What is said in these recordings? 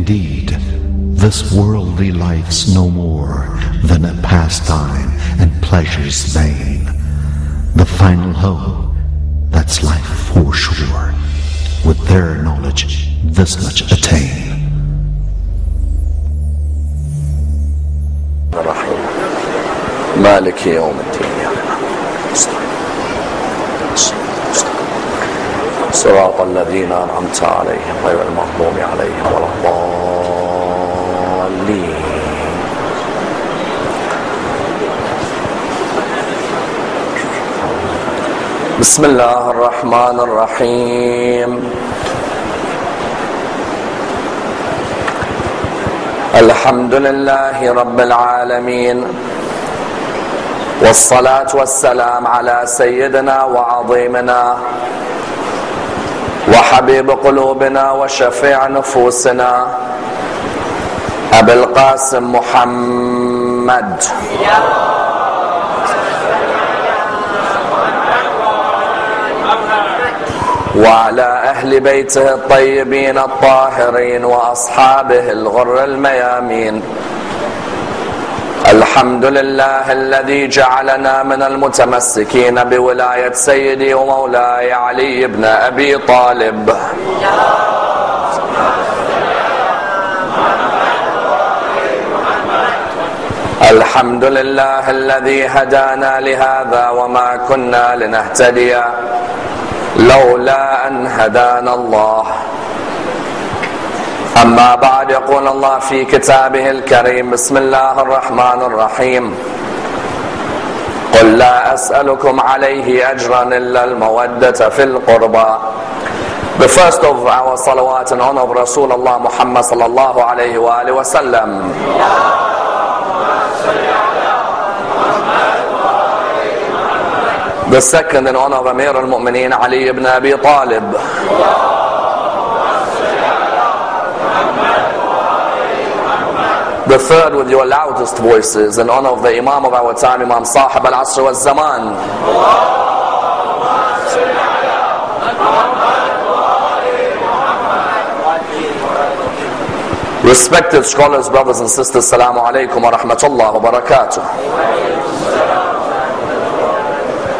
Indeed, this worldly life's no more than a pastime and pleasure's vain. The final hope, that's life for sure. With their knowledge, this much attain. مالك يوم الدين صراط الذين أنعمت عليهم غير المغضوب عليهم ولا الضالين. بسم الله الرحمن الرحيم. الحمد لله رب العالمين، والصلاة والسلام على سيدنا وعظيمنا وحبيب قلوبنا وشفيع نفوسنا أبي القاسم محمد وعلى أهل بيته الطيبين الطاهرين وأصحابه الغر الميامين. الحمد لله الذي جعلنا من المتمسكين بولاية سيدي ومولاي علي بن أبي طالب. الحمد لله الذي هدانا لهذا وما كنا لنهتدي لولا أن هدانا الله. أما بعد، يقول الله في كتابه الكريم: بسم الله الرحمن الرحيم. قل لا أسألكم عليه أجرا إلا المودة في القربى. The first of our salawat in honor of Rasulullah Muhammad sallallahu alayhi wa alihi wa sallam. The second in honor of Amir al-Mu'mineen Ali ibn Abi Talib. The third with your loudest voices in honor of the Imam of our time, Imam Sahib al-Asr wal-Zaman. Respected scholars, brothers and sisters, Assalamu alaikum wa rahmatullah wa barakatuh.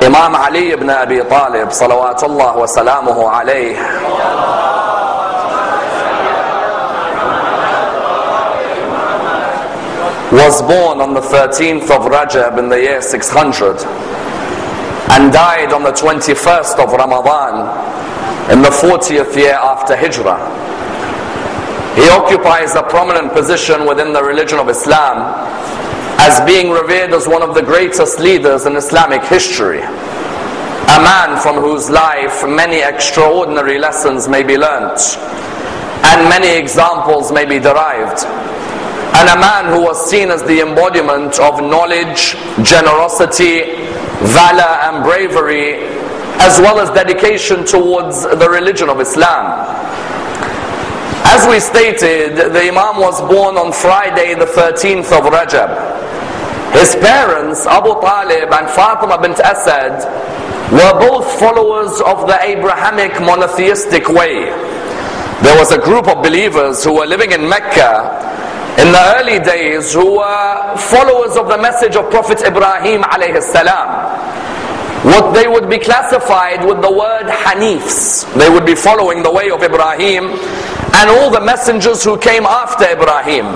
Imam Ali ibn Abi Talib, salawatullah wa salamuhu alayh, was born on the 13th of Rajab in the year 600 and died on the 21st of Ramadan in the 40th year after Hijrah. He occupies a prominent position within the religion of Islam as being revered as one of the greatest leaders in Islamic history, a man from whose life many extraordinary lessons may be learnt and many examples may be derived, and a man who was seen as the embodiment of knowledge, generosity, valor and bravery, as well as dedication towards the religion of Islam. As we stated, the Imam was born on Friday the 13th of Rajab. His parents, Abu Talib and Fatima bint Asad, were both followers of the Abrahamic monotheistic way. There was a group of believers who were living in Mecca in the early days who were followers of the message of Prophet Ibrahim alayhi salam. What they would be classified with the word Hanifs. They would be following the way of Ibrahim and all the messengers who came after Ibrahim.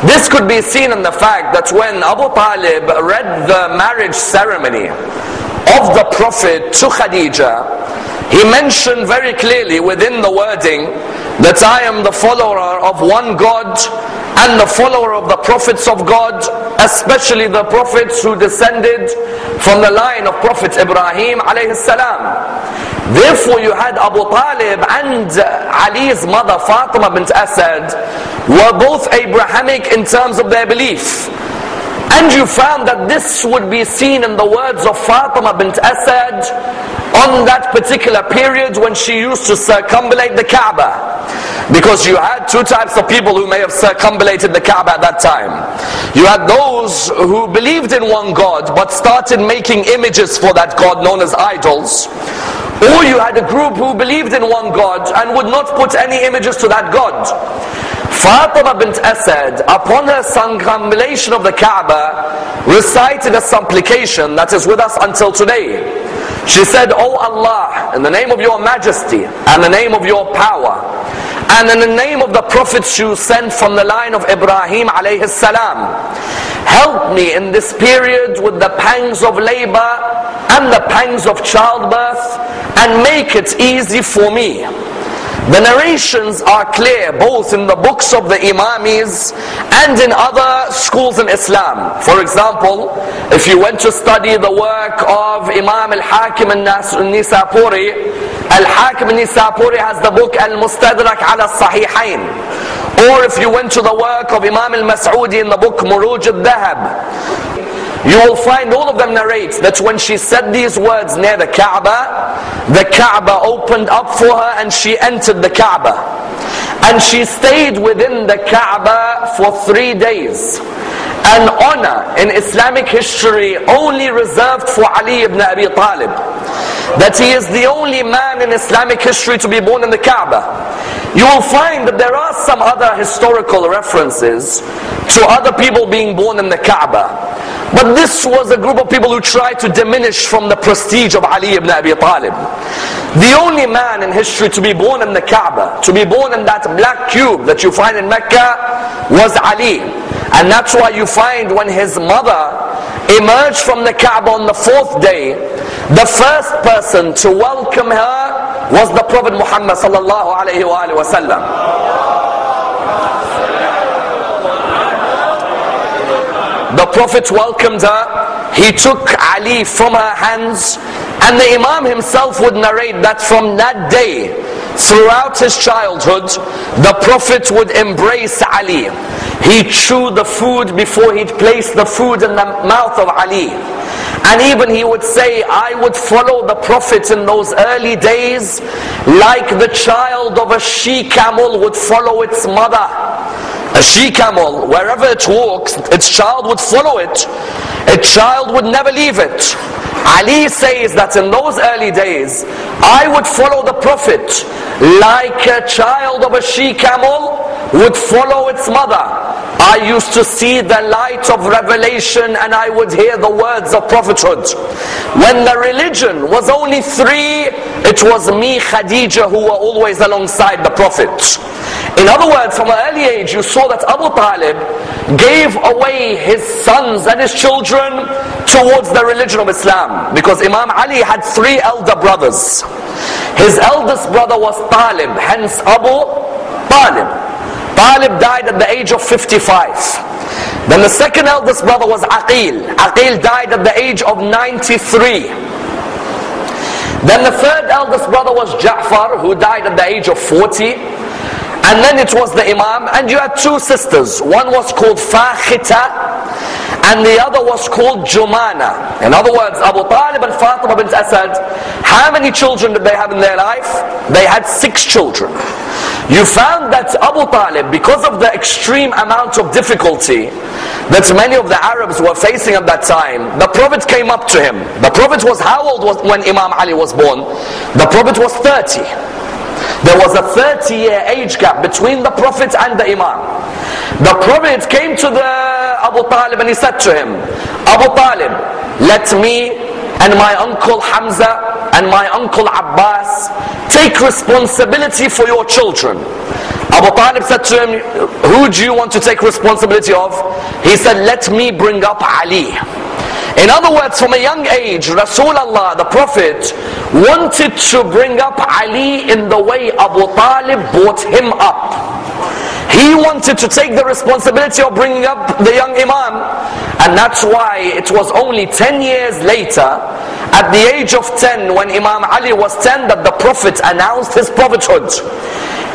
This could be seen in the fact that when Abu Talib read the marriage ceremony of the Prophet to Khadija, he mentioned very clearly within the wording that I am the follower of one God and the follower of the prophets of God, especially the prophets who descended from the line of Prophet Ibrahim alayhi salam. Therefore you had Abu Talib and Ali's mother Fatima bint Asad were both Abrahamic in terms of their belief. And you found that this would be seen in the words of Fatima bint Asad on that particular period when she used to circumambulate the Kaaba. Because you had two types of people who may have circumambulated the Kaaba at that time. You had those who believed in one God but started making images for that God known as idols. Or you had a group who believed in one God and would not put any images to that God. Fatima bint Asad, upon her circumambulation of the Kaaba, recited a supplication that is with us until today. She said, "O Allah, in the name of your majesty, and the name of your power, and in the name of the prophets you sent from the line of Ibrahim alayhi salam, help me in this period with the pangs of labor and the pangs of childbirth, and make it easy for me." The narrations are clear both in the books of the Imamis and in other schools in Islam. For example, if you went to study the work of Imam al-Hakim al-Nisapuri, al-Hakim al-Nisapuri has the book al-Mustadrak ala al-Sahihain. Or if you went to the work of Imam al-Mas'udi in the book Muruj al-Dhahab, you will find all of them narrate that when she said these words near the Kaaba opened up for her and she entered the Kaaba. And she stayed within the Kaaba for 3 days. An honor in Islamic history only reserved for Ali ibn Abi Talib. That he is the only man in Islamic history to be born in the Kaaba. You will find that there are some other historical references to other people being born in the Kaaba. But this was a group of people who tried to diminish from the prestige of Ali ibn Abi Talib. The only man in history to be born in the Kaaba, to be born in that black cube that you find in Mecca, was Ali. And that's why you find when his mother emerged from the Kaaba on the 4th day, the first person to welcome her was the Prophet Muhammad sallallahu alayhi wa sallam. The Prophet welcomed her, he took Ali from her hands, and the Imam himself would narrate that from that day, throughout his childhood, the Prophet would embrace Ali. He'd chew the food before he'd place the food in the mouth of Ali. And even he would say, I would follow the Prophet in those early days like the child of a she-camel would follow its mother. A she-camel, wherever it walks, its child would follow it. A child would never leave it. Ali says that in those early days, I would follow the Prophet like a child of a she-camel would follow its mother. I used to see the light of revelation and I would hear the words of prophethood. When the religion was only 3, it was me, Khadija, who were always alongside the Prophet. In other words, from an early age, you saw that Abu Talib gave away his sons and his children towards the religion of Islam. Because Imam Ali had 3 elder brothers. His eldest brother was Talib, hence Abu Talib. Talib died at the age of 55. Then the second eldest brother was Aqil. Aqil died at the age of 93. Then the third eldest brother was Ja'far, who died at the age of 40. And then it was the Imam, and you had 2 sisters. One was called Fakhita, and the other was called Jumana. In other words, Abu Talib and Fatima bint Asad, how many children did they have in their life? They had 6 children. You found that Abu Talib, because of the extreme amount of difficulty that many of the Arabs were facing at that time, the Prophet came up to him. The Prophet was how old when Imam Ali was born? The Prophet was 30. There was a 30-year age gap between the Prophet and the Imam. The Prophet came to the Abu Talib and he said to him, Abu Talib, let me and my uncle Hamza and my uncle Abbas take responsibility for your children. Abu Talib said to him, who do you want to take responsibility of? He said, let me bring up Ali. In other words, from a young age, Rasulullah, the Prophet, wanted to bring up Ali in the way Abu Talib brought him up. He wanted to take the responsibility of bringing up the young Imam. And that's why it was only 10 years later, at the age of 10, when Imam Ali was 10, that the Prophet announced his prophethood.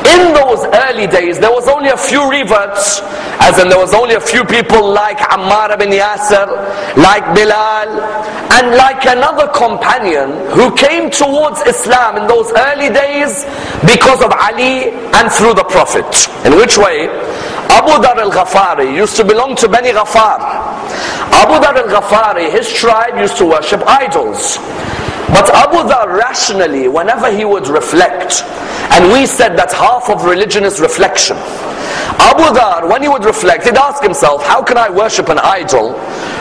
In those early days, there was only a few reverts, as in there was only a few people like Ammar ibn Yasir, like Bilal, and like another companion who came towards Islam in those early days because of Ali and through the Prophet. In which way? Abu Dhar al-Ghafari used to belong to Bani Ghafar. Abu Dhar al-Ghafari, his tribe used to worship idols. But Abu Dhar rationally, whenever he would reflect, and we said that half of religion is reflection. Abu Dhar, when he would reflect, he'd ask himself, how can I worship an idol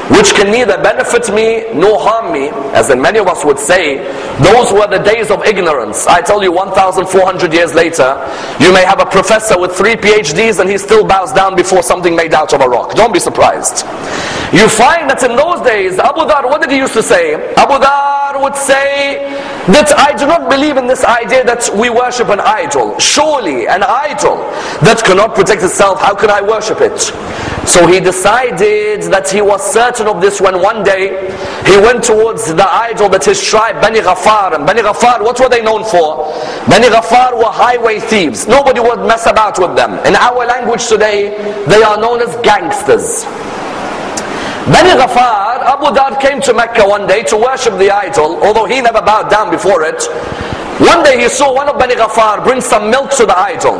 which can neither benefit me nor harm me? As in many of us would say, those were the days of ignorance. I tell you, 1,400 years later, you may have a professor with 3 PhDs and he still bows down before something made out of a rock. Don't be surprised. You find that in those days, Abu Dhar, what did he used to say? Abu Dhar would say that I do not believe in this idea that we worship an idol. Surely an idol that cannot protect itself, how can I worship it? So he decided that he was certain of this when one day he went towards the idol that his tribe, Bani Ghaffar. And Bani Ghaffar, what were they known for? Bani Ghaffar were highway thieves. Nobody would mess about with them. In our language today, they are known as gangsters. Bani Ghaffar, Abu Dhar came to Mecca one day to worship the idol, although he never bowed down before it. One day he saw one of Bani Ghaffar bring some milk to the idol.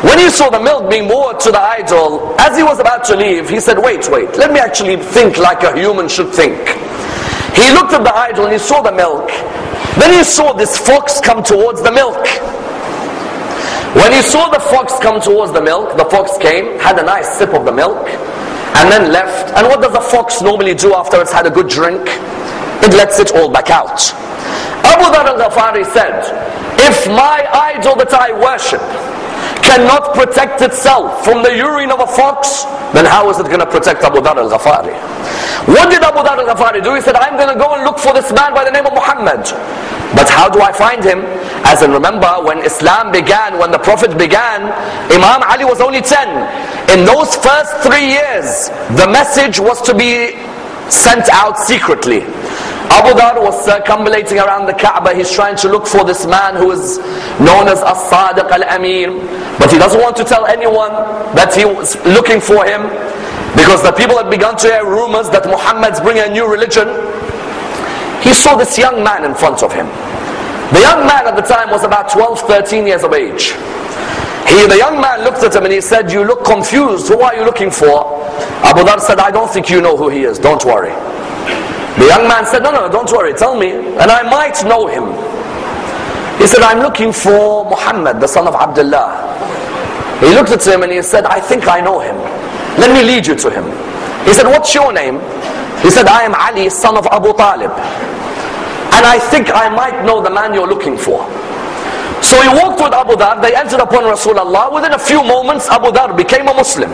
When he saw the milk being poured to the idol, as he was about to leave, he said, wait, let me actually think like a human should think. He looked at the idol and he saw the milk. Then he saw this fox come towards the milk. When he saw the fox come towards the milk, the fox came, had a nice sip of the milk, and then left. And what does a fox normally do after it's had a good drink? It lets it all back out. Abu Dhar al-Ghafari said, if my idol that I worship cannot protect itself from the urine of a fox, then how is it going to protect Abu Dhar al-Ghafari? What did Abu Dhar al-Ghafari do? He said, I'm going to go and look for this man by the name of Muhammad. But how do I find him? As in, remember, when Islam began, when the Prophet began, Imam Ali was only 10. In those first 3 years, the message was to be sent out secretly. Abu Dhar was circumambulating around the Kaaba. He's trying to look for this man who is known as As-Sadiq Al-Amin. But he doesn't want to tell anyone that he was looking for him, because the people had begun to hear rumors that Muhammad's bringing a new religion. He saw this young man in front of him. The young man at the time was about 12, 13 years of age. The young man looked at him and he said, you look confused. Who are you looking for? Abu Dhar said, I don't think you know who he is. Don't worry. The young man said, no, don't worry. Tell me, and I might know him. He said, I'm looking for Muhammad, the son of Abdullah. He looked at him and he said, I think I know him. Let me lead you to him. He said, what's your name? He said, I am Ali, son of Abu Talib. And I think I might know the man you're looking for. So he walked with Abu Dhar. They entered upon Rasulullah. Within a few moments, Abu Dhar became a Muslim.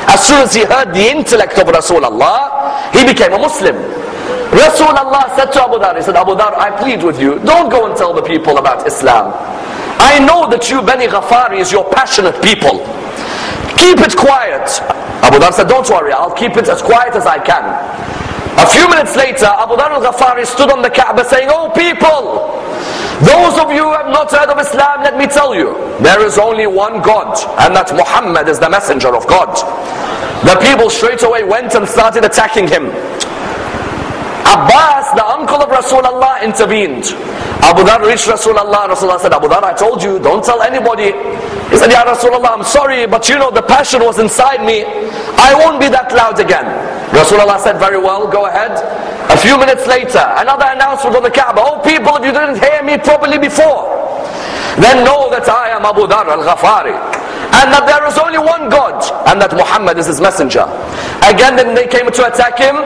As soon as he heard the intellect of Rasulullah, he became a Muslim. Rasulullah said to Abu Dhar, he said, Abu Dhar, I plead with you, don't go and tell the people about Islam. I know that you Bani Ghaffari is your passionate people. Keep it quiet. Abu Dhar said, don't worry, I'll keep it as quiet as I can. A few minutes later, Abu Dhar al-Ghafari stood on the Kaaba saying, oh people, those of you who have not heard of Islam, let me tell you, there is only one God, and that Muhammad is the messenger of God. The people straight away went and started attacking him. Abbas, the uncle of Rasulullah, intervened. Abu Dhar reached Rasulullah. Rasulullah said, Abu Dhar, I told you, don't tell anybody. He said, Ya Rasulullah, I'm sorry, but you know the passion was inside me. I won't be that loud again. Rasulullah said, very well, go ahead. A few minutes later, another announcement on the Kaaba. Oh people, if you didn't hear me properly before, then know that I am Abu Dhar al-Ghafari, and that there is only one God, and that Muhammad is his messenger. Again, then they came to attack him.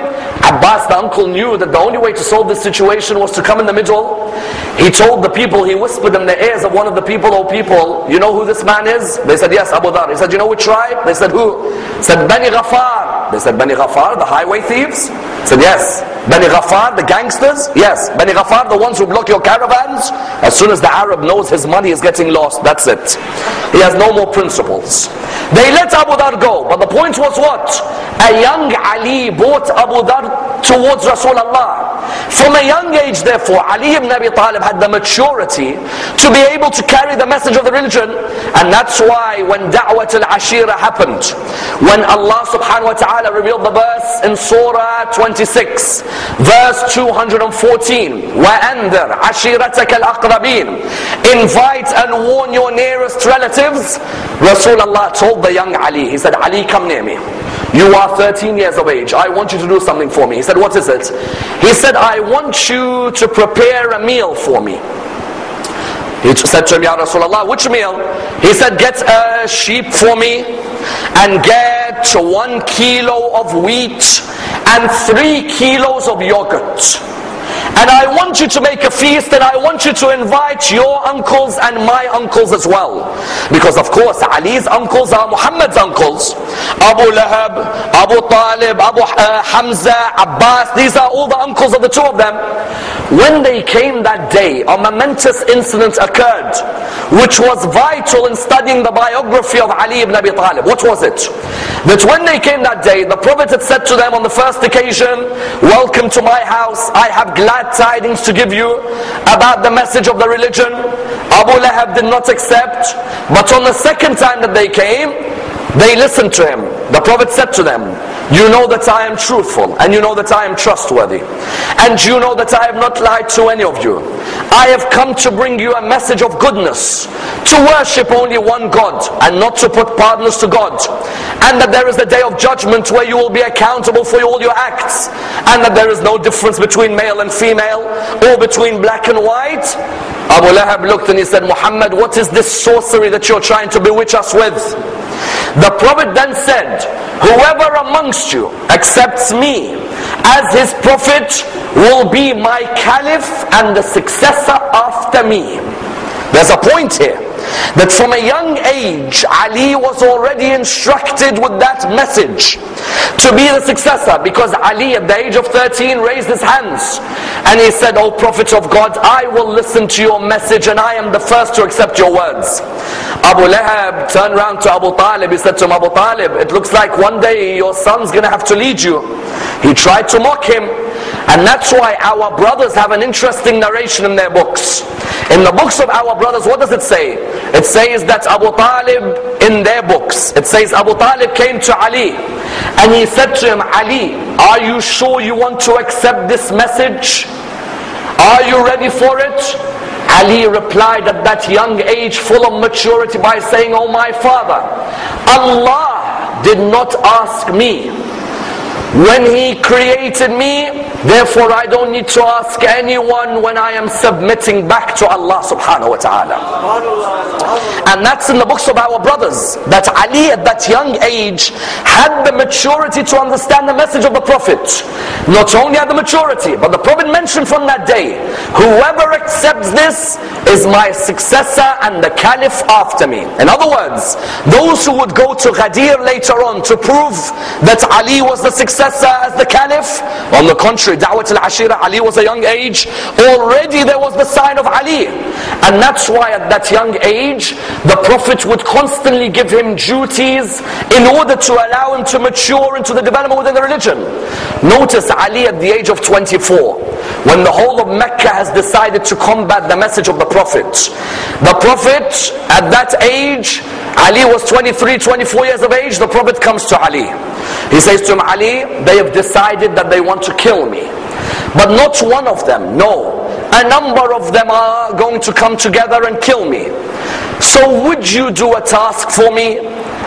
Abbas, the uncle, knew that the only way to solve this situation was to come in the middle. He told the people, he whispered in the ears of one of the people, oh people, you know who this man is? They said, yes, Abu Dhar. He said, you know which tribe? They said, who? He said, Bani Ghaffar. They said, Bani Ghaffar, the highway thieves? He said, yes. Bani Ghaffar, the gangsters? Yes. Bani Ghaffar, the ones who block your caravans? As soon as the Arab knows his money is getting lost, that's it. He has no more principles. They let Abu Dhar go, but the point was what? A young Ali brought Abu Dhar towards Rasulullah. From a young age, therefore, Ali ibn Abi Talib had the maturity to be able to carry the message of the religion. And that's why when Da'wat al-Ashira happened, when Allah subhanahu wa ta'ala revealed the verse in Surah 26, verse 214, وَأَنذِرْ عَشِيرَتَكَ الْأَقْرَبِينَ, invite and warn your nearest relatives. Rasulullah told the young Ali, he said, Ali, come near me. You are 13 years of age. I want you to do something for me. He said, what is it? He said, I want you to prepare a meal for me. He said to him, Ya Rasulullah, which meal? He said, get a sheep for me, and get 1 kilo of wheat and 3 kilos of yogurt. And I want you to make a feast, and I want you to invite your uncles and my uncles as well. Because of course Ali's uncles are Muhammad's uncles. Abu Lahab, Abu Talib, Hamza, Abbas, these are all the uncles of the two of them. When they came that day, a momentous incident occurred, which was vital in studying the biography of Ali ibn Abi Talib. What was it? That when they came that day, the Prophet had said to them on the first occasion, welcome to my house, I have glad tidings to give you about the message of the religion. Abu Lahab did not accept, but on the second time that they came, they listened to him. The Prophet said to them, you know that I am truthful, and you know that I am trustworthy, and you know that I have not lied to any of you. I have come to bring you a message of goodness, to worship only one God, and not to put partners to God, and that there is a day of judgment where you will be accountable for all your acts, and that there is no difference between male and female, or between black and white. Abu Lahab looked and he said, Muhammad, what is this sorcery that you're trying to bewitch us with? The Prophet then said, whoever amongst you accepts me as his prophet will be my caliph and the successor after me. There's a point here, that from a young age, Ali was already instructed with that message to be the successor, because Ali at the age of 13 raised his hands and he said, O Prophet of God, I will listen to your message and I am the first to accept your words. Abu Lahab turned around to Abu Talib. He said to him, Abu Talib, it looks like one day your son's going to have to lead you. He tried to mock him. And that's why our brothers have an interesting narration in their books. In the books of our brothers, what does it say? It says that Abu Talib, in their books, it says Abu Talib came to Ali and he said to him, Ali, are you sure you want to accept this message? Are you ready for it? Ali replied at that young age, full of maturity, by saying, oh my father, Allah did not ask me when He created me, therefore I don't need to ask anyone when I am submitting back to Allah subhanahu wa ta'ala. And that's in the books of our brothers, that Ali at that young age had the maturity to understand the message of the Prophet. Not only had the maturity, but the Prophet mentioned from that day, whoever accepts this is my successor and the caliph after me. In other words, those who would go to Ghadir later on to prove that Ali was the successor as the caliph, on the contrary, Da'wat al-Ashira, Ali was a young age, already there was the sign of Ali. And that's why at that young age, the Prophet would constantly give him duties in order to allow him to mature into the development within the religion. Notice Ali at the age of 24, when the whole of Mecca has decided to combat the message of the Prophet. The Prophet, at that age, Ali was 23, 24 years of age, the Prophet comes to Ali. He says to him, Ali, they have decided that they want to kill me. But not one of them, no. A number of them are going to come together and kill me. So would you do a task for me?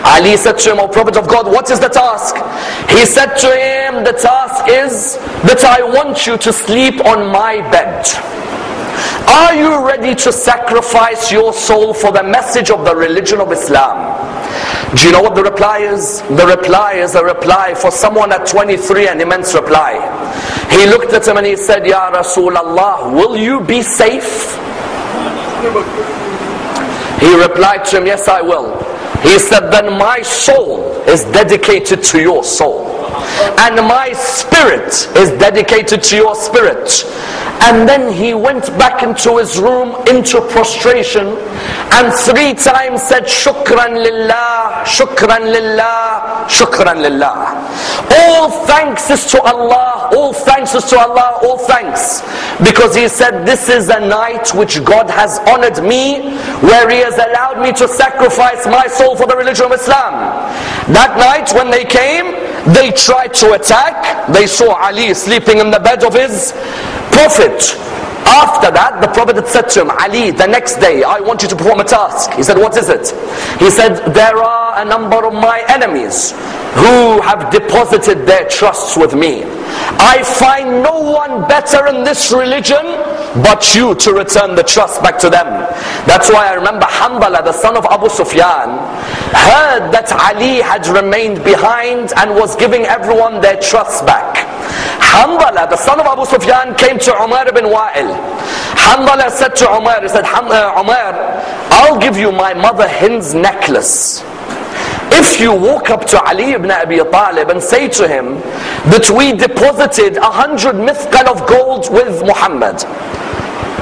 Ali said to him, O Prophet of God, what is the task? He said to him, the task is that I want you to sleep on my bed. Are you ready to sacrifice your soul for the message of the religion of Islam? Do you know what the reply is? The reply is a reply for someone at 23, an immense reply. He looked at him and he said, Ya Rasulullah, will you be safe? He replied to him, yes I will. He said, then my soul is dedicated to your soul, and my spirit is dedicated to your spirit. And then he went back into his room into prostration and 3 times said, Shukran lillah, Shukran lillah, Shukran lillah. All thanks is to Allah, all thanks is to Allah, all thanks. Because he said, this is a night which God has honored me, where He has allowed me to sacrifice my soul for the religion of Islam. That night when they came, they tried to attack. They saw Ali sleeping in the bed of his Prophet. After that, the Prophet had said to him, Ali, the next day, I want you to perform a task. He said, what is it? He said, there are a number of my enemies who have deposited their trusts with me. I find no one better in this religion but you to return the trust back to them. That's why I remember Hanbala, the son of Abu Sufyan, heard that Ali had remained behind and was giving everyone their trust back. Hanbala, the son of Abu Sufyan, came to Umar ibn Wa'il. Hanbala said to Umar, he said, Umar, I'll give you my mother Hind's necklace if you walk up to Ali ibn Abi Talib and say to him that we deposited 100 mithqal of gold with Muhammad.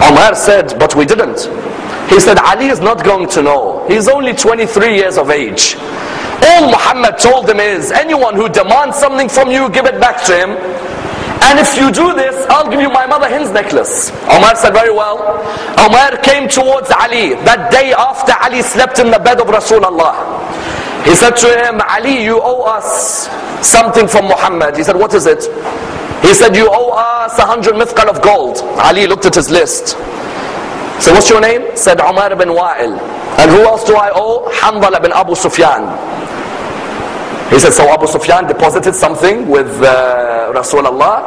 Umar said, but we didn't. He said, Ali is not going to know. He's only 23 years of age. All Muhammad told him is, anyone who demands something from you, give it back to him. And if you do this, I'll give you my mother Hind's necklace. Umar said, very well. Umar came towards Ali that day after Ali slept in the bed of Rasulullah. He said to him, Ali, you owe us something from Muhammad. He said, what is it? He said, you owe us 100 mithqal of gold. Ali looked at his list. So what's your name? Said Umar ibn Wa'il. And who else do I owe? Hanbala bin Abu Sufyan. He said, so Abu Sufyan deposited something with Rasulullah?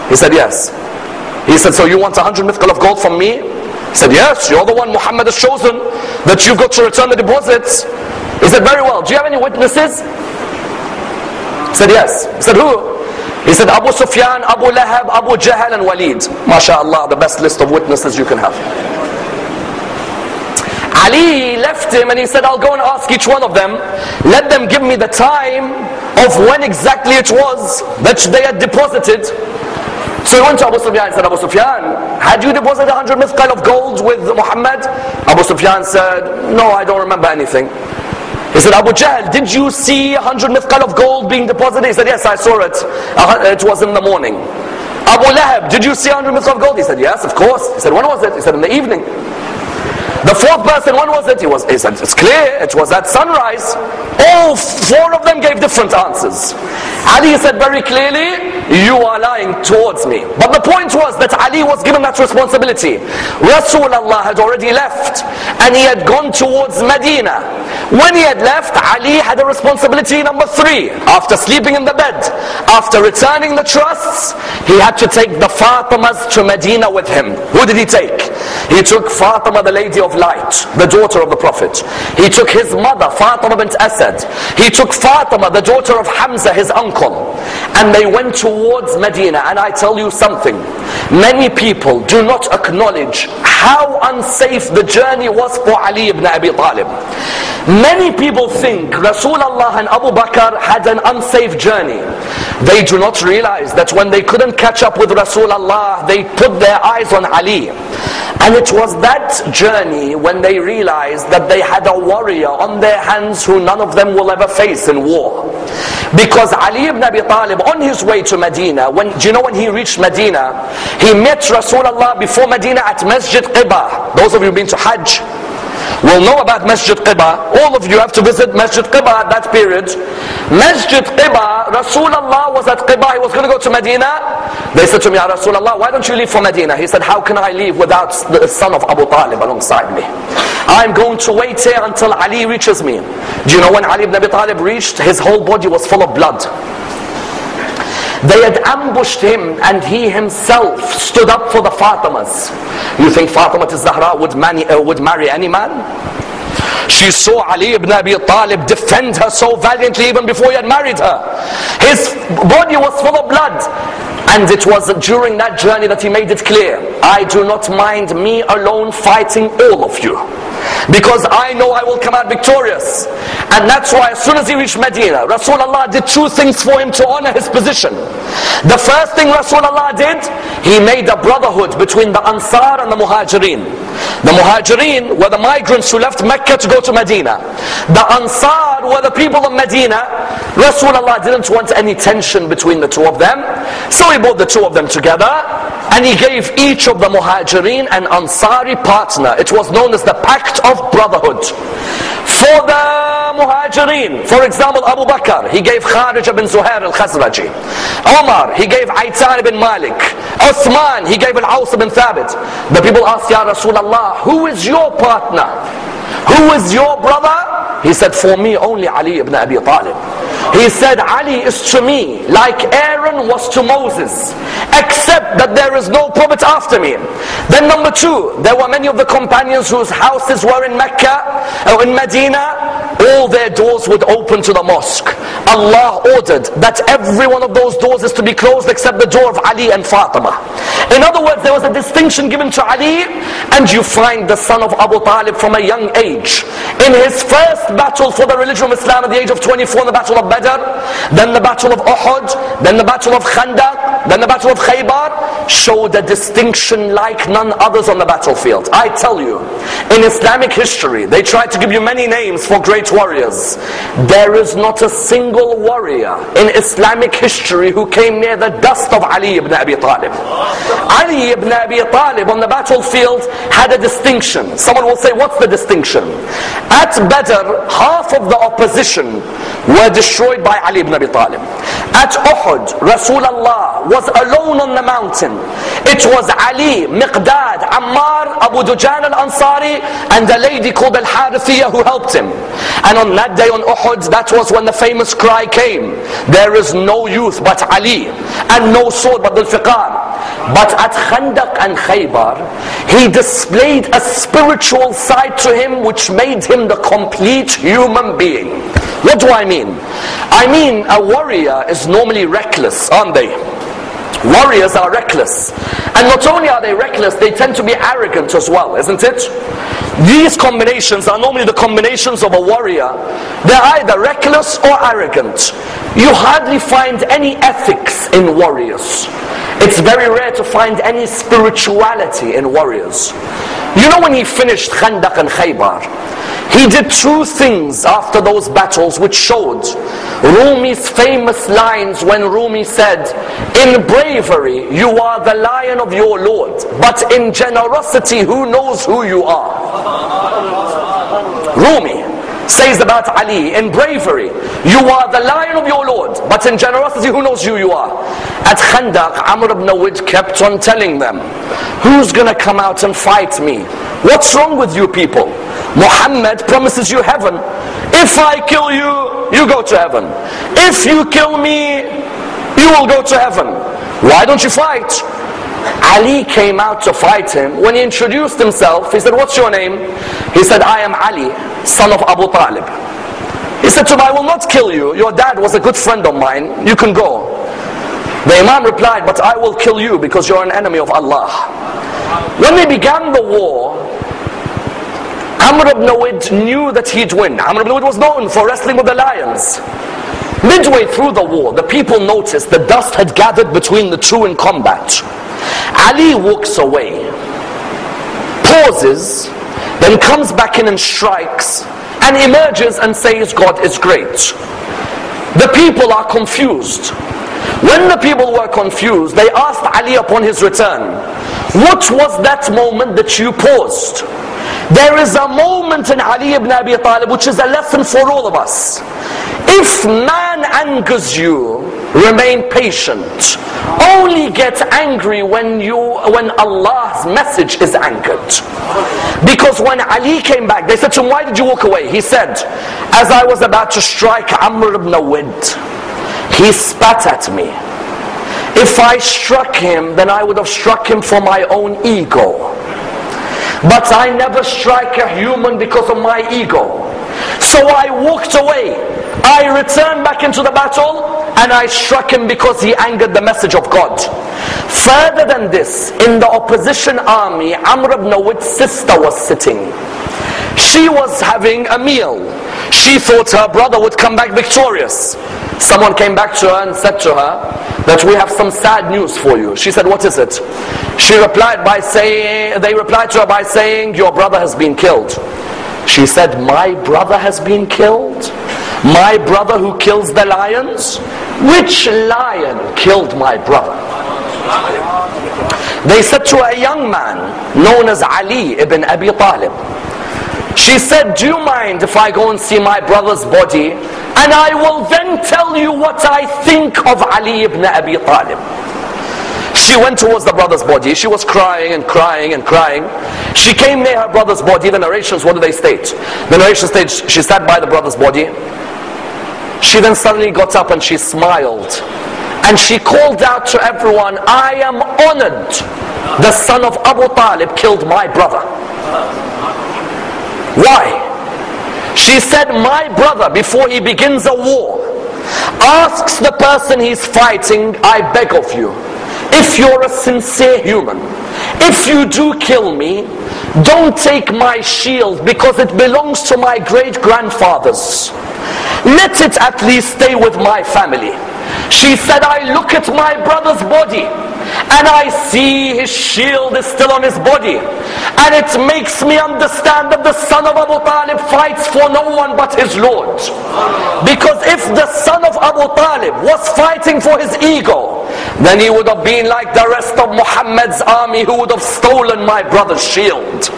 He said, yes. He said, so you want 100 mithqal of gold from me? He said, yes, you're the one Muhammad has chosen that you've got to return the deposits. He said, very well. Do you have any witnesses? He said, yes. He said, who? He said, Abu Sufyan, Abu Lahab, Abu Jahl and Walid. MashaAllah, the best list of witnesses you can have. Ali left him and he said, I'll go and ask each one of them. Let them give me the time of when exactly it was that they had deposited. So he went to Abu Sufyan and said, Abu Sufyan, had you deposited 100 mithqal of gold with Muhammad? Abu Sufyan said, no, I don't remember anything. He said, Abu Jahl, did you see 100 mithqal of gold being deposited? He said, yes, I saw it. It was in the morning. Abu Lahab, did you see 100 mithqal of gold? He said, yes, of course. He said, when was it? He said, in the evening. The fourth person, when was it? He said, it's clear, it was at sunrise. All four of them gave different answers. Ali said very clearly, you are lying towards me. But the point was that Ali was given that responsibility. Rasulullah had already left and he had gone towards Medina. When he had left, Ali had a responsibility number 3. After sleeping in the bed, after returning the trusts, he had to take the Fatimas to Medina with him. Who did he take? He took Fatima, the lady of light, the daughter of the Prophet. He took his mother, Fatima bint Asad. He took Fatima, the daughter of Hamza, his uncle. And they went towards Medina. And I tell you something, many people do not acknowledge how unsafe the journey was for Ali ibn Abi Talib. Many people think Rasulullah and Abu Bakr had an unsafe journey. They do not realize that when they couldn't catch up with Rasulullah, they put their eyes on Ali. And it was that journey when they realized that they had a warrior on their hands who none of them will ever face in war. Because Ali ibn Abi Talib, on his way to Medina, do you know when he reached Medina, he met Rasulullah before Medina at Masjid Quba. Those of you who've been to Hajj will know about Masjid Quba. All of you have to visit Masjid Quba at that period. Masjid Quba, Rasulullah was at Quba, he was going to go to Medina. They said to me, Ya Rasulullah, why don't you leave for Medina? He said, how can I leave without the son of Abu Talib alongside me? I'm going to wait here until Ali reaches me. Do you know when Ali ibn Abi Talib reached, his whole body was full of blood. They had ambushed him and he himself stood up for the Fatimas. You think Fatima al-Zahra would marry any man? She saw Ali ibn Abi Talib defend her so valiantly even before he had married her. His body was full of blood. And it was during that journey that he made it clear, I do not mind me alone fighting all of you, because I know I will come out victorious. And that's why as soon as he reached Medina, Rasulullah did 2 things for him to honor his position. The first thing Rasulullah did, he made a brotherhood between the Ansar and the Muhajirin. The Muhajirin were the migrants who left Mecca to go to Medina. The Ansar were the people of Medina. Rasulullah didn't want any tension between the two of them, so he brought the two of them together and he gave each of the Muhajirin an Ansari partner. It was known as the Pact of Brotherhood. For the Muhajirin, for example, Abu Bakr, he gave Kharij ibn Zuhair al-Khazraji. Umar, he gave Aitan ibn Malik. Uthman, he gave Al-Aws ibn Thabit. The people asked, Ya Rasulullah, who is your partner? Who is your brother? He said, for me only Ali ibn Abi Talib. He said, Ali is to me like Aaron was to Moses, except that there is no prophet after me. Then number two, there were many of the companions whose houses were in Mecca or in Medina. All their doors would open to the mosque. Allah ordered that every one of those doors is to be closed except the door of Ali and Fatima. In other words, there was a distinction given to Ali, and you find the son of Abu Talib from a young age, in his first battle for the religion of Islam at the age of 24, in the battle of Badr, then the battle of Uhud, then the battle of Khandaq, then the battle of Khaybar, showed a distinction like none others on the battlefield. I tell you, in Islamic history, they tried to give you many names for great warriors. There is not a single warrior in Islamic history who came near the dust of Ali ibn Abi Talib. Ali ibn Abi Talib on the battlefield had a distinction. Someone will say, what's the distinction? At Badr, half of the opposition were destroyed by Ali ibn Abi Talib. At Uhud, Rasulullah was alone on the mountain. It was Ali, Miqdad, Ammar, Abu Dujan al-Ansari, and a lady called al-Harithiyah who helped him. And on that day on Uhud, that was when the famous cry came, there is no youth but Ali, and no sword but Dhul-Fiqar. But at Khandaq and Khaybar, he displayed a spiritual side to him which made him the complete human being. What do I mean? I mean, a warrior is normally reckless, aren't they? Warriors are reckless. And not only are they reckless, they tend to be arrogant as well, isn't it? These combinations are normally the combinations of a warrior. They're either reckless or arrogant. You hardly find any ethics in warriors. It's very rare to find any spirituality in warriors. You know, when he finished Khandaq and Khaybar, he did two things after those battles which showed Rumi's famous lines when Rumi said, in bravery you are the lion of your Lord, but in generosity who knows who you are. Rumi says about Ali, in bravery you are the lion of your Lord, but in generosity who knows who you are. At Khandaq, Amr ibn Awid kept on telling them, who's gonna come out and fight me? What's wrong with you people? Muhammad promises you heaven. If I kill you, you go to heaven. If you kill me, you will go to heaven. Why don't you fight? Ali came out to fight him. When he introduced himself, he said, what's your name? He said, I am Ali, son of Abu Talib. He said to him, I will not kill you. Your dad was a good friend of mine. You can go. The Imam replied, but I will kill you because you're an enemy of Allah. When they began the war, Amr ibn Awid knew that he'd win. Amr ibn Awid was known for wrestling with the lions. Midway through the war, the people noticed the dust had gathered between the two in combat. Ali walks away, pauses, then comes back in and strikes, and emerges and says, God is great. The people are confused. When the people were confused, they asked Ali upon his return, what was that moment that you paused? There is a moment in Ali ibn Abi Talib which is a lesson for all of us. If man angers you, remain patient. Only get angry when Allah's message is angered. Because when Ali came back, they said to him, why did you walk away? He said, as I was about to strike Amr ibn Awid, he spat at me. If I struck him, then I would have struck him for my own ego. But I never strike a human because of my ego. So I walked away. I returned back into the battle and I struck him because he angered the message of God. Further than this, in the opposition army, Amr ibn Awid's sister was sitting. She was having a meal. She thought her brother would come back victorious. Someone came back to her and said to her that we have some sad news for you. She said, what is it? They replied to her by saying, your brother has been killed. She said, my brother has been killed? My brother who kills the lions? Which lion killed my brother? They said to a young man known as Ali ibn Abi Talib. She said, do you mind if I go and see my brother's body, and I will then tell you what I think of Ali ibn Abi Talib. She went towards the brother's body. She was crying and crying and crying. She came near her brother's body. The narrations, what do they state? The narration states she sat by the brother's body. She then suddenly got up and she smiled. And she called out to everyone, I am honored. The son of Abu Talib killed my brother. Why? She said, my brother, before he begins a war, asks the person he's fighting, I beg of you, if you're a sincere human, if you do kill me, don't take my shield because it belongs to my great-grandfathers. Let it at least stay with my family. She said, I look at my brother's body and I see his shield is still on his body. And it makes me understand that the son of Abu Talib fights for no one but his Lord. Because if the son of Abu Talib was fighting for his ego, then he would have been like the rest of Muhammad's army who would have stolen my brother's shield.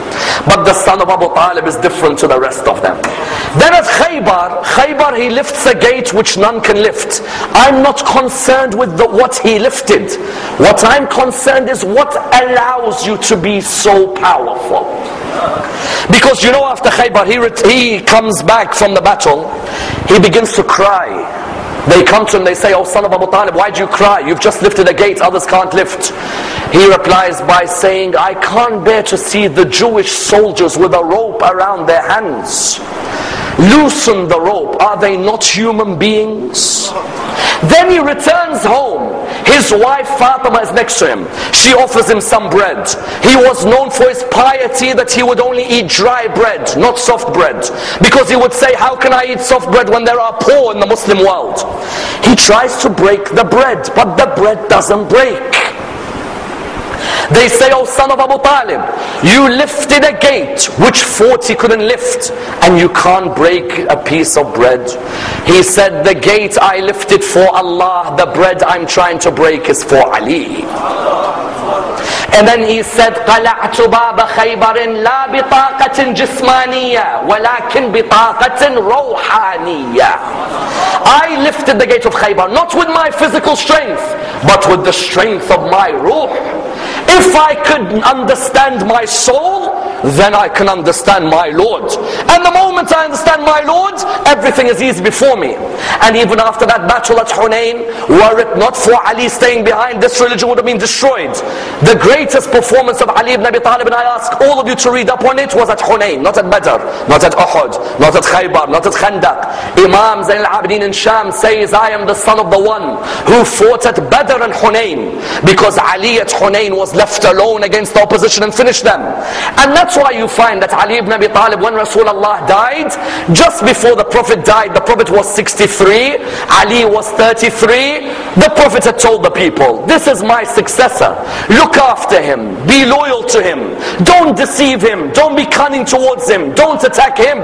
But the son of Abu Talib is different to the rest of them. Then at Khaybar he lifts a gate which none can lift. I'm not concerned with what he lifted. What I'm concerned is what allows you to be so powerful. Because you know, after Khaybar he comes back from the battle, he begins to cry. They come to him, they say, oh son of Abu Talib, why do you cry? You've just lifted a gate, others can't lift. He replies by saying, I can't bear to see the Jewish soldiers with a rope around their hands. Loosen the rope, are they not human beings? Then he returns home. His wife Fatima is next to him. She offers him some bread. He was known for his piety that he would only eat dry bread, not soft bread. Because he would say, how can I eat soft bread when there are poor in the Muslim world? He tries to break the bread, but the bread doesn't break. They say, oh son of Abu Talib, you lifted a gate which 40 couldn't lift, and you can't break a piece of bread. He said, the gate I lifted for Allah, the bread I'm trying to break is for Ali. And then he said, قَلَعْتُ بَابَ خَيْبَرٍ لَا بِطَاقَةٍ جِسْمَانِيَّةٍ وَلَكِنْ بِطَاقَةٍ رَوْحَانِيَّةٍ. I lifted the gate of Khaybar, not with my physical strength, but with the strength of my ruh. If I could understand my soul, then I can understand my Lord. And the moment I understand my Lord, everything is easy before me. And even after that battle at Hunayn, were it not for Ali staying behind, this religion would have been destroyed. The greatest performance of Ali ibn Abi Talib, and I ask all of you to read up on it, was at Hunayn, not at Badr, not at Uhud, not at Khaybar, not at Khandaq. Imam Zayn al-Abidin in Sham says, I am the son of the one who fought at Badr and Hunayn, because Ali at Hunayn was left alone against the opposition and finished them. And that's why you find that Ali ibn Abi Talib, when Rasulullah died, just before the Prophet died, the Prophet was 63, Ali was 33, the Prophet had told the people, this is my successor, look after him, be loyal to him, don't deceive him, don't be cunning towards him, don't attack him.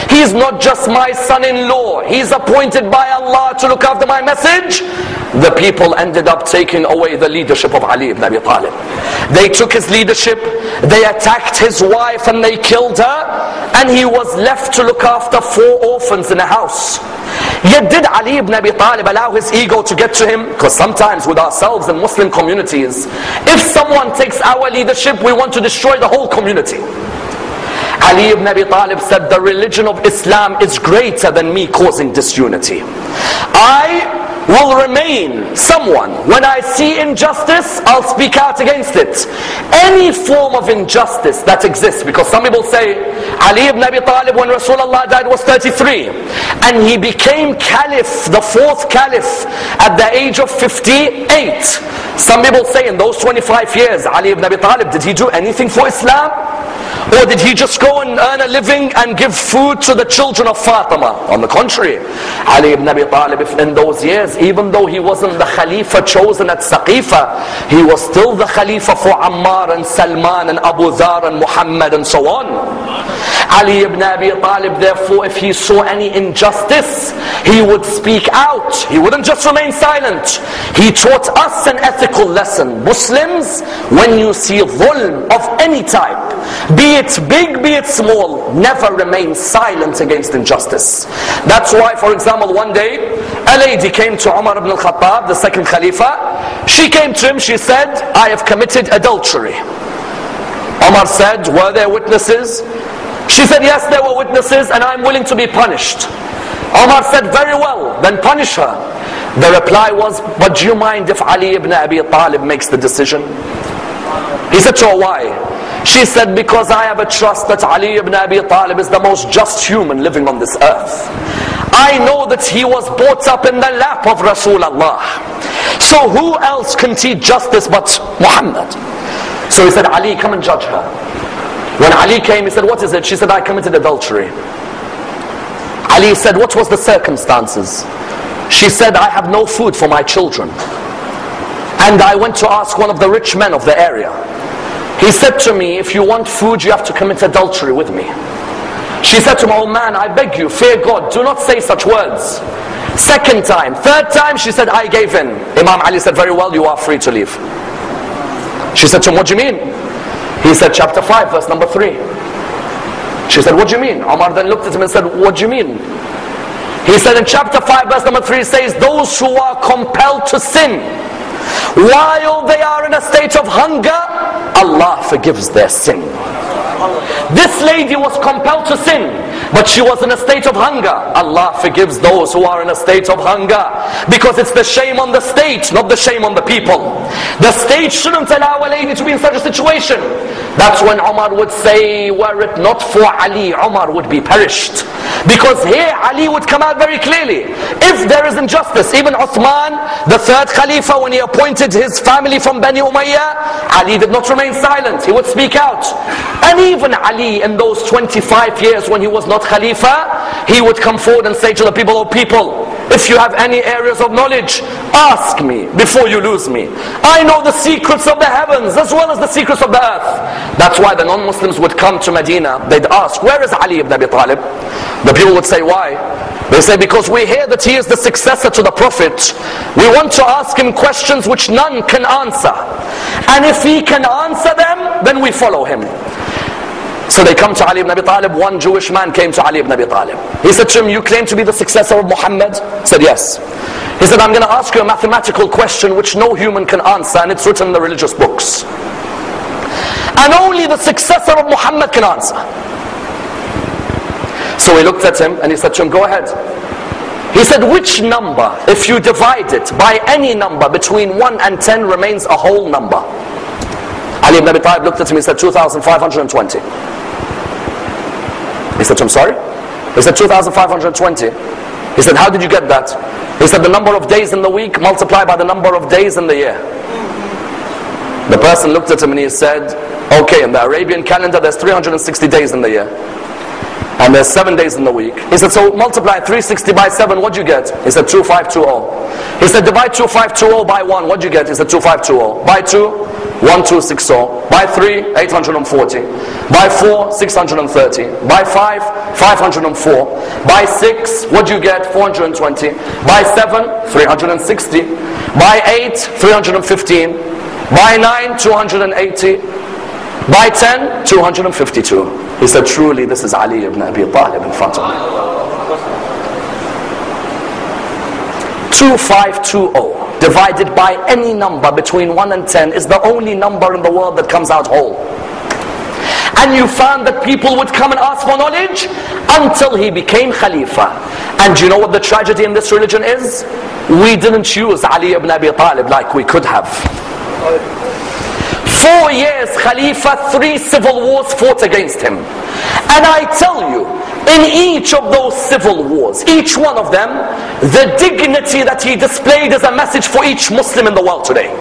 He's not just my son-in-law, he's appointed by Allah to look after my message. The people ended up taking away the leadership of Ali ibn Abi Talib. They took his leadership, they attacked his wife and they killed her, and he was left to look after 4 orphans in a house. Yet did Ali ibn Abi Talib allow his ego to get to him? Because sometimes with ourselves in Muslim communities, if someone takes our leadership, we want to destroy the whole community. Ali ibn Abi Talib said, the religion of Islam is greater than me causing disunity. I will remain someone, when I see injustice, I'll speak out against it. Any form of injustice that exists, because some people say, Ali ibn Abi Talib, when Rasulullah died, was 33. And he became caliph, the 4th caliph, at the age of 58. Some people say, in those 25 years, Ali ibn Abi Talib, did he do anything for Islam? Or did he just go and earn a living and give food to the children of Fatima? On the contrary, Ali ibn Abi Talib, in those years, even though he wasn't the Khalifa chosen at Saqifa, he was still the Khalifa for Ammar and Salman and Abu Dhar and Muhammad and so on. Ali ibn Abi Talib, therefore, if he saw any injustice, he would speak out. He wouldn't just remain silent. He taught us an ethical lesson. Muslims, when you see dhulm of any type, be it big, be it small, never remain silent against injustice. That's why, for example, one day, a lady came to Umar ibn al-Khattab, the 2nd Khalifa. She came to him, she said, I have committed adultery. Umar said, were there witnesses? She said, yes, there were witnesses, and I'm willing to be punished. Omar said, very well, then punish her. The reply was, but do you mind if Ali ibn Abi Talib makes the decision? He said to her, why? She said, because I have a trust that Ali ibn Abi Talib is the most just human living on this earth. I know that he was brought up in the lap of Rasulullah. So who else can teach justice but Muhammad? So he said, Ali, come and judge her. When Ali came, he said, what is it? She said, I committed adultery. Ali said, what was the circumstances? She said, I have no food for my children. And I went to ask one of the rich men of the area. He said to me, if you want food, you have to commit adultery with me. She said to him, oh man, I beg you, fear God, do not say such words. Second time, third time, she said, I gave in. Imam Ali said, very well, you are free to leave. She said to him, what do you mean? He said, chapter 5, verse number 3. She said, what do you mean? Omar then looked at him and said, what do you mean? He said in chapter 5, verse number 3, says, those who are compelled to sin while they are in a state of hunger, Allah forgives their sin. This lady was compelled to sin, but she was in a state of hunger. Allah forgives those who are in a state of hunger, because it's the shame on the state, not the shame on the people. The state shouldn't allow a lady to be in such a situation. That's when Umar would say, were it not for Ali, Umar would be perished. Because here Ali would come out very clearly. If there is injustice, even Uthman, the third Khalifa, when he appointed his family from Bani Umayyah, Ali did not remain silent. He would speak out. And even Ali, in those 25 years when he was not Khalifa, he would come forward and say to the people, oh people, if you have any areas of knowledge, ask me before you lose me. I know the secrets of the heavens as well as the secrets of the earth. That's why the non-Muslims would come to Medina. They'd ask, where is Ali ibn Abi Talib? The people would say, why? They say, because we hear that he is the successor to the Prophet. We want to ask him questions which none can answer. And if he can answer them, then we follow him. So they come to Ali ibn Abi Talib. One Jewish man came to Ali ibn Abi Talib. He said to him, you claim to be the successor of Muhammad? He said, yes. He said, I'm going to ask you a mathematical question which no human can answer, and it's written in the religious books. And only the successor of Muhammad can answer. So he looked at him and he said to him, go ahead. He said, which number, if you divide it by any number between 1 and 10, remains a whole number? Ali ibn Abi Talib looked at him, he said, 2,520. He said to him, sorry? He said, 2,520. He said, how did you get that? He said, the number of days in the week multiplied by the number of days in the year. The person looked at him and he said, okay, in the Arabian calendar there's 360 days in the year. And there's 7 days in the week. He said, so multiply 360 by 7, what'd you get? He said, 2520. He said, divide 2520 by 1, what'd you get? He said, 2520. By 2, 1260. By 3, 840. By 4, 630. By 5, 504. By 6, what'd you get? 420. By 7, 360. By 8, 315. By 9, 280. By 10, 252. He said, truly this is Ali ibn Abi Talib in front of me. 2520 divided by any number between 1 and 10 is the only number in the world that comes out whole. And you found that people would come and ask for knowledge until he became Khalifa. And you know what the tragedy in this religion is? We didn't use Ali ibn Abi Talib like we could have. 4 years Khalifa, 3 civil wars fought against him. And I tell you, in each of those civil wars, each one of them, the dignity that he displayed is a message for each Muslim in the world today.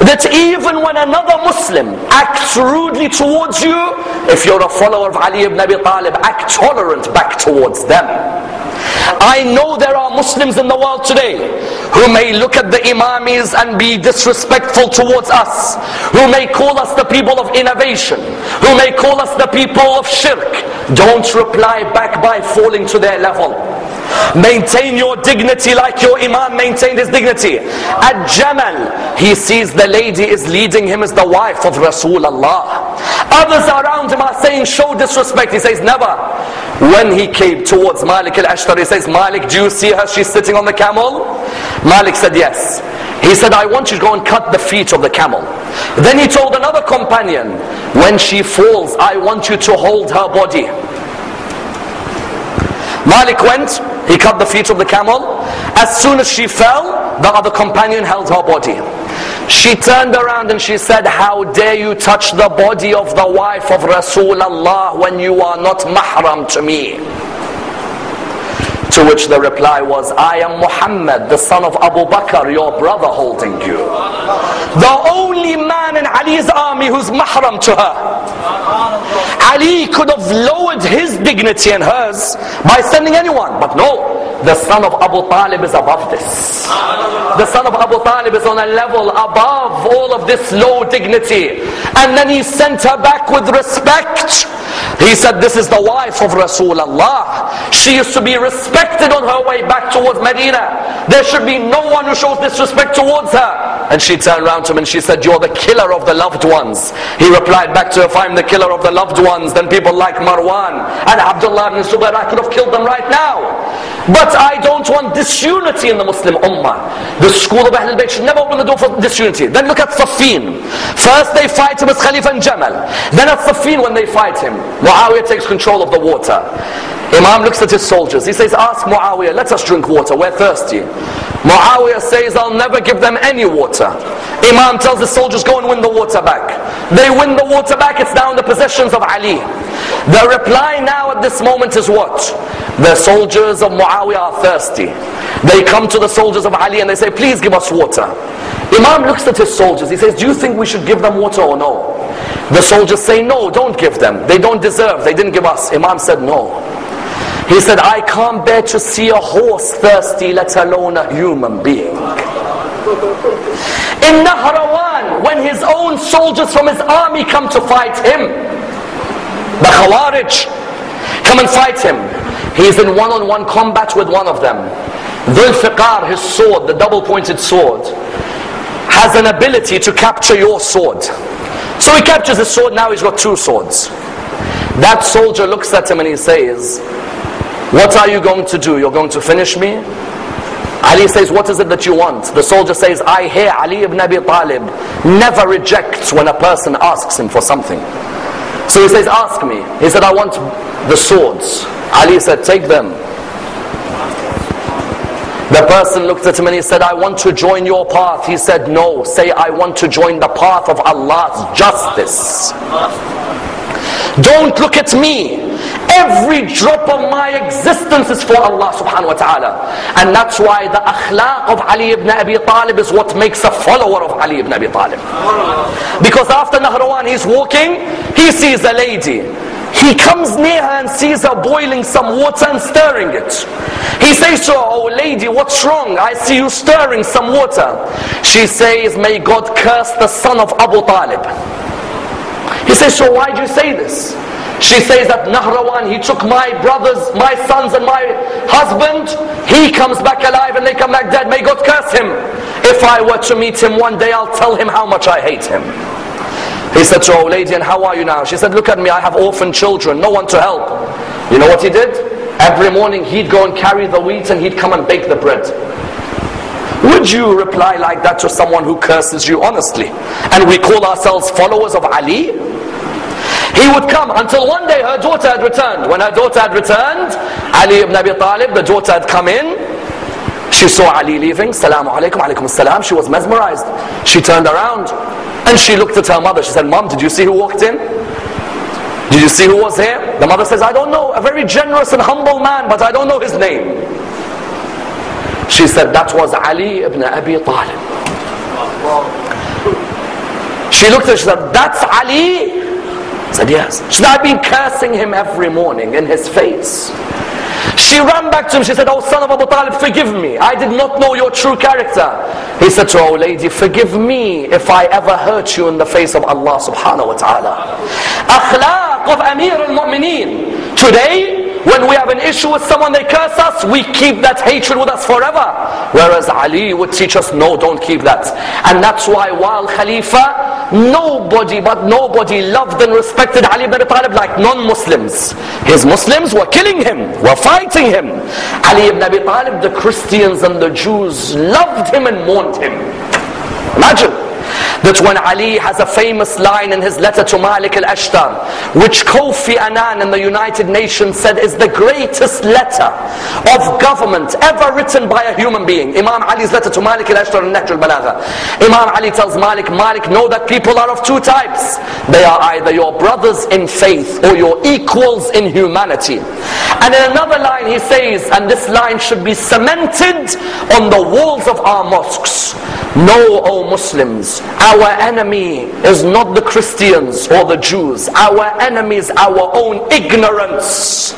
That even when another Muslim acts rudely towards you, if you're a follower of Ali ibn Abi Talib, act tolerant back towards them. I know there are Muslims in the world today who may look at the Imamis and be disrespectful towards us, who may call us the people of innovation, who may call us the people of shirk. Don't reply back by falling to their level. Maintain your dignity like your Imam maintained his dignity. At Jamal, he sees the lady is leading him as the wife of Rasulullah. Others around him are saying, show disrespect. He says, never. When he came towards Malik al-Ashtar, he says, Malik, do you see her? She's sitting on the camel. Malik said, yes. He said, I want you to go and cut the feet of the camel. Then he told another companion, when she falls, I want you to hold her body. Malik went, He cut the feet of the camel. As soon as she fell, the other companion held her body. She turned around and she said, how dare you touch the body of the wife of Rasulullah when you are not mahram to me? To which the reply was, I am Muhammad, the son of Abu Bakr, your brother, holding you. The only man in Ali's army who's mahram to her. Ali could have lowered his dignity and hers by sending anyone, but no. The son of Abu Talib is above this. The son of Abu Talib is on a level above all of this low dignity. And then he sent her back with respect. He said, this is the wife of Rasulullah. She used to be respected on her way back towards Medina. There should be no one who shows disrespect towards her. And she turned around to him and she said, you're the killer of the loved ones. He replied back to her, if I'm the killer of the loved ones, then people like Marwan and Abdullah ibn Zubayr, I could have killed them right now. But I don't want disunity in the Muslim Ummah. The school of Ahlulbayt should never open the door for disunity. Then look at Saffin. First they fight him as Khalifa and Jamal. Then at Saffin when they fight him, Muawiyah takes control of the water. Imam looks at his soldiers. He says, ask Muawiyah, let us drink water, we're thirsty. Muawiyah says, I'll never give them any water. Imam tells the soldiers, go and win the water back. They win the water back, it's now in the possessions of Ali. The reply now at this moment is what? The soldiers of Muawiyah are thirsty. They come to the soldiers of Ali and they say, please give us water. Imam looks at his soldiers. He says, do you think we should give them water or no? The soldiers say, no, don't give them. They don't deserve, they didn't give us. Imam said, no. He said, I can't bear to see a horse thirsty, let alone a human being. In Nahrawan, when his own soldiers from his army come to fight him, the Khawarij come and fight him. He's in one-on-one combat with one of them. Dhul Fiqar, his sword, the double-pointed sword, has an ability to capture your sword. So he captures his sword, now he's got two swords. That soldier looks at him and he says, what are you going to do? You're going to finish me? Ali says, what is it that you want? The soldier says, I hear Ali ibn Abi Talib never rejects when a person asks him for something. So he says, ask me. He said, I want the swords. Ali said, take them. The person looked at him and he said, I want to join your path. He said, no, say I want to join the path of Allah's justice. Don't look at me. Every drop of my existence is for Allah subhanahu wa ta'ala. And that's why the akhlaq of Ali ibn Abi Talib is what makes a follower of Ali ibn Abi Talib. Because after Nahrawan he's walking, he sees a lady. He comes near her and sees her boiling some water and stirring it. He says to her, oh lady, what's wrong? I see you stirring some water. She says, may God curse the son of Abu Talib. He says, so why do you say this? She says that Nahrawan, he took my brothers, my sons and my husband. He comes back alive and they come back dead. May God curse him. If I were to meet him one day, I'll tell him how much I hate him. He said to her, oh lady, and how are you now? She said, look at me, I have orphan children, no one to help. You know what he did? Every morning he'd go and carry the wheat and he'd come and bake the bread. Would you reply like that to someone who curses you honestly? And we call ourselves followers of Ali? He would come until one day her daughter had returned. When her daughter had returned, Ali ibn Abi Talib, the daughter had come in. She saw Ali leaving. Salamu alaikum, alaikum salam. She was mesmerized. She turned around and she looked at her mother. She said, Mom, did you see who walked in? Did you see who was here? The mother says, I don't know. A very generous and humble man, but I don't know his name. She said, that was Ali ibn Abi Talib. She looked at her, she said, that's Ali? I said, yes. She said, I've been cursing him every morning in his face. She ran back to him, she said, oh son of Abu Talib, forgive me. I did not know your true character. He said to her, oh lady, forgive me if I ever hurt you in the face of Allah subhanahu wa ta'ala. Akhlaq of Amir al-Mu'mineen. Today, when we have an issue with someone, they curse us, we keep that hatred with us forever. Whereas Ali would teach us, no, don't keep that. And that's why while Khalifa, nobody loved and respected Ali ibn Abi Talib like non-Muslims. His Muslims were killing him, were fighting him. Ali ibn Abi Talib, the Christians and the Jews loved him and mourned him. Imagine. that when Ali has a famous line in his letter to Malik al-Ashtar, which Kofi Annan in the United Nations said is the greatest letter of government ever written by a human being. Imam Ali's letter to Malik al-Ashtar in Nahj al-Balagha. Imam Ali tells Malik, know that people are of two types. They are either your brothers in faith or your equals in humanity. And in another line he says, and this line should be cemented on the walls of our mosques, know, O Muslims, our enemy is not the Christians or the Jews. Our enemy is our own ignorance.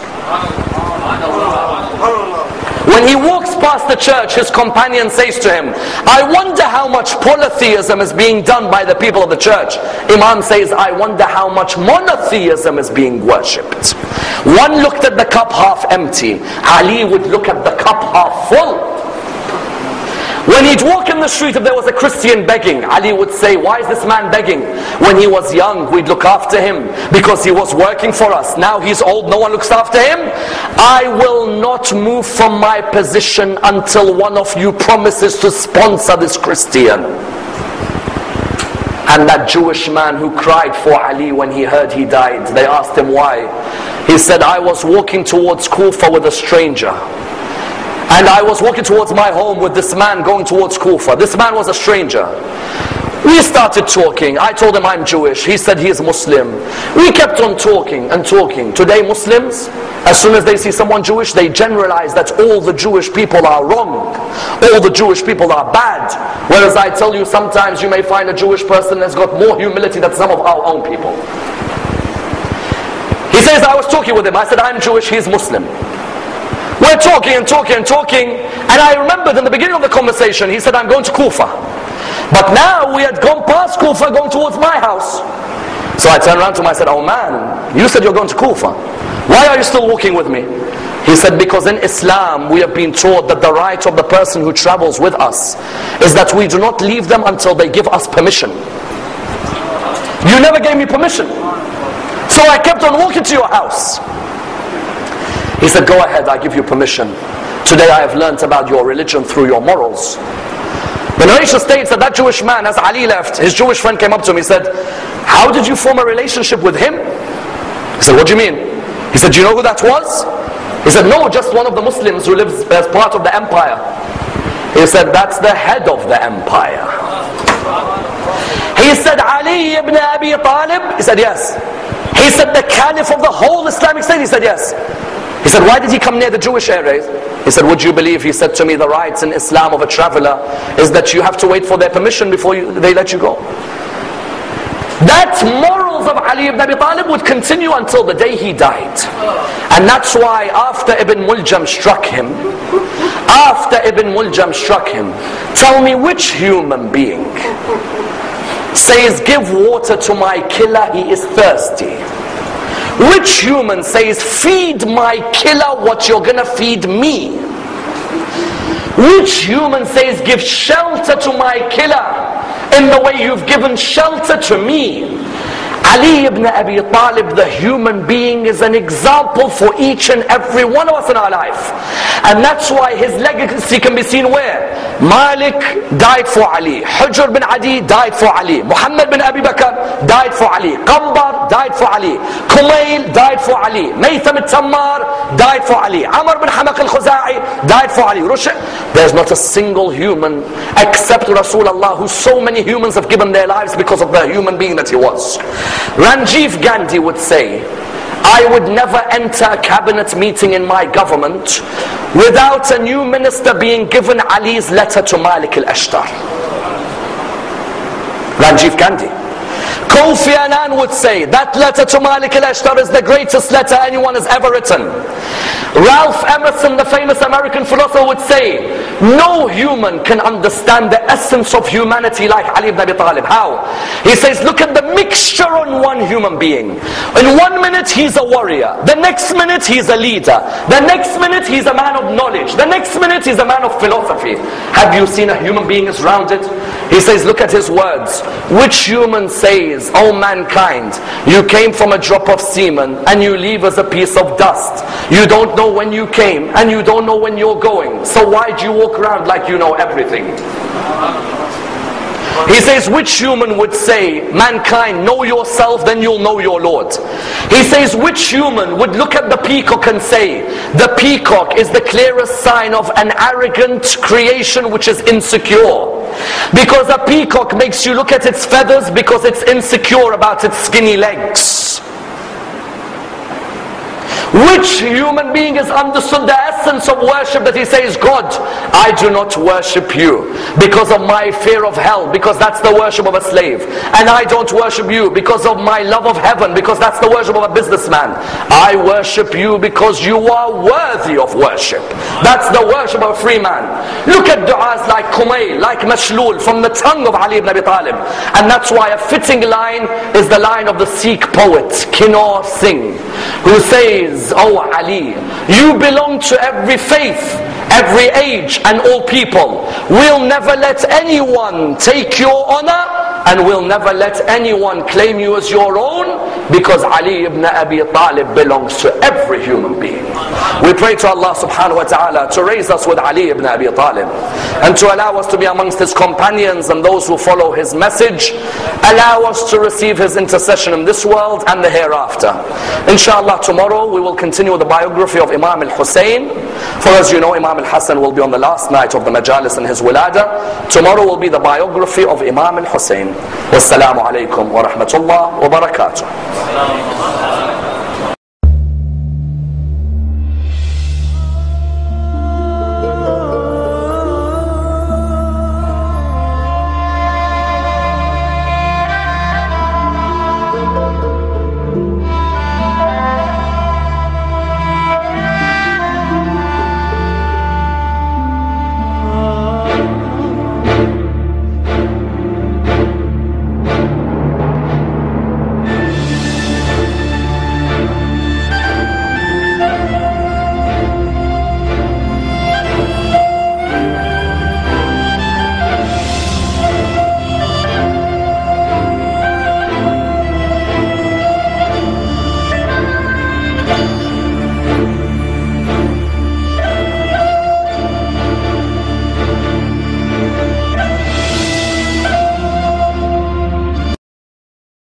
When he walks past the church, his companion says to him, I wonder how much polytheism is being done by the people of the church. Imam says, I wonder how much monotheism is being worshipped. One looked at the cup half empty. Ali would look at the cup half full. When he'd walk in the street, if there was a Christian begging, Ali would say, why is this man begging? When he was young, we'd look after him because he was working for us. Now he's old, no one looks after him. I will not move from my position until one of you promises to sponsor this Christian. And that Jewish man who cried for Ali when he heard he died, they asked him why. He said, I was walking towards Kufa with a stranger. And I was walking towards my home with this man going towards Kufa. This man was a stranger. We started talking. I told him I'm Jewish. He said he is Muslim. We kept on talking and talking. Today Muslims, as soon as they see someone Jewish, they generalize that all the Jewish people are wrong. All the Jewish people are bad. Whereas I tell you, sometimes you may find a Jewish person that's got more humility than some of our own people. He says, I was talking with him. I said, I'm Jewish, he's Muslim. We're talking and talking and talking, and I remembered in the beginning of the conversation, he said, I'm going to Kufa. But now we had gone past Kufa, going towards my house. So I turned around to him, I said, oh man, you said you're going to Kufa. Why are you still walking with me? He said, because in Islam we have been taught that the right of the person who travels with us is that we do not leave them until they give us permission. You never gave me permission. So I kept on walking to your house. He said, go ahead, I give you permission. Today I have learnt about your religion through your morals. The narration states that Jewish man, as Ali left, his Jewish friend came up to him. He said, how did you form a relationship with him? He said, what do you mean? He said, do you know who that was? He said, no, just one of the Muslims who lives as part of the empire. He said, that's the head of the empire. He said, Ali ibn Abi Talib? He said, yes. He said, the caliph of the whole Islamic state? He said, yes. He said, why did he come near the Jewish areas? He said, would you believe, he said to me, the rights in Islam of a traveler is that you have to wait for their permission before they let you go. That morals of Ali ibn Abi Talib would continue until the day he died. And that's why after Ibn Muljam struck him, tell me which human being says, give water to my killer, he is thirsty? Which human says, feed my killer what you're gonna feed me? Which human says, give shelter to my killer in the way you've given shelter to me? Ali ibn Abi Talib, the human being, is an example for each and every one of us in our life. And that's why his legacy can be seen where? Malik died for Ali. Hujr bin Adi died for Ali. Muhammad bin Abi Bakr died for Ali. Qambar died for Ali. Kumail died for Ali. Maytham al-Tammar died for Ali. Amr bin Hamaq al-Khuza'i died for Ali. There's not a single human except Rasulullah who so many humans have given their lives because of the human being that he was. Rajiv Gandhi would say, I would never enter a cabinet meeting in my government without a new minister being given Ali's letter to Malik al-Ashtar. Rajiv Gandhi. Kofi Annan would say, that letter to Malik al-Ashtar is the greatest letter anyone has ever written. Ralph Emerson, the famous American philosopher, would say, no human can understand the essence of humanity like Ali ibn Abi Talib. How? He says, look at the mixture on one human being. In 1 minute he's a warrior, the next minute he's a leader, the next minute he's a man of knowledge, the next minute he's a man of philosophy. Have you seen a human being as rounded? He says, look at his words. Which human says, O mankind, you came from a drop of semen and you leave as a piece of dust. You don't know when you came and you don't know when you're going. So why do you walk around like you know everything? He says, which human would say, mankind, know yourself, then you'll know your Lord? He says, which human would look at the peacock and say, the peacock is the clearest sign of an arrogant creation which is insecure? Because a peacock makes you look at its feathers because it's insecure about its skinny legs. Which human being has understood the essence of worship that he says, God, I do not worship you because of my fear of hell, because that's the worship of a slave. And I don't worship you because of my love of heaven, because that's the worship of a businessman. I worship you because you are worthy of worship. That's the worship of a free man. Look at du'as like Kumayl, like Mashlul, from the tongue of Ali ibn Abi Talib. And that's why a fitting line is the line of the Sikh poet, Kinnaur Singh, who says, Oh Ali, you belong to every faith, every age and all people. We'll never let anyone take your honor, and we'll never let anyone claim you as your own, because Ali ibn Abi Talib belongs to every human being. We pray to Allah subhanahu wa ta'ala to raise us with Ali ibn Abi Talib, and to allow us to be amongst his companions and those who follow his message. Allow us to receive his intercession in this world and the hereafter. Inshallah, tomorrow we will continue the biography of Imam al-Hussein. For as you know, Imam al-Hassan will be on the last night of the majalis in his wilada. Tomorrow will be the biography of Imam al-Hussein. Wassalamu alaikum wa rahmatullah wa barakatuh.